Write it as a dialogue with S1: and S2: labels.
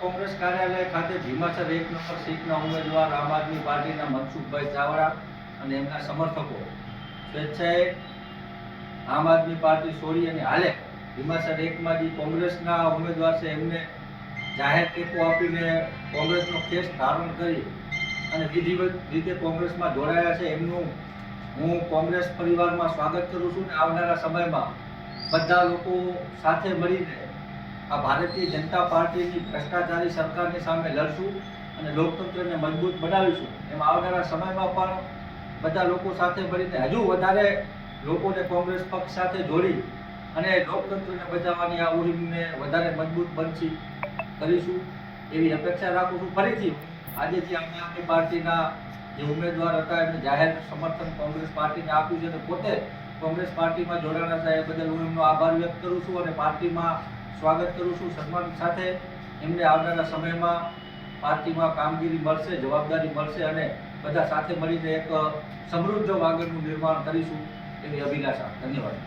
S1: કોંગ્રેસ કાર્યાલય ખાતે ભીમાસર 1 નંબર સીટના ઉમેદવાર આમ આદમી પાર્ટીના મનસુખભાઈ ચાવડા અને એમના સમર્થકો સ્વેચ્છાએ આમ આદમી પાર્ટી છોડી અને હાલે ભીમાસર 1માં જે કોંગ્રેસના ઉમેદવાર છે એમને જાહેર ટેકો આપીને કોંગ્રેસનો ખેસ ધારણ કરી અને વિધિવત રીતે કોંગ્રેસમાં જોડાયા છે એમનું હું કોંગ્રેસ પરિવારમાં સ્વાગત કરું છું અને આવનારા સમયમાં બધા લોકો સાથે મળીને આ ભારતીય જનતા પાર્ટીની ભ્રષ્ટાચારી સરકારની સામે લડશું અને લોકતંત્રને મજબૂત બનાવીશું. એમાં આવનારા સમયમાં પણ બધા લોકો સાથે મળીને હજુ વધારે લોકોને કોંગ્રેસ પક્ષ સાથે જોડી અને લોકતંત્રને બચાવવાની આ ઉરીમને વધારે મજબૂત બનશી કરીશું એવી અપેક્ષા રાખું છું. ફરીથી આજે જે આમ આદમી પાર્ટીના જે ઉમેદવાર હતા એમને જાહેર સમર્થન કોંગ્રેસ પાર્ટીને આપ્યું છે અને પોતે કોંગ્રેસ પાર્ટીમાં જોડાણા છે એ બદલ હું એમનો આભાર વ્યક્ત કરું છું અને પાર્ટીમાં સ્વાગત કરું છું. સન્માન સાથે એમને આવનારા સમયમાં પાર્ટીમાં કામગીરી મળશે, જવાબદારી મળશે અને બધા સાથે મળીને એક સમૃદ્ધ આગળનું નિર્માણ કરીશું એવી અભિલાષા. ધન્યવાદ.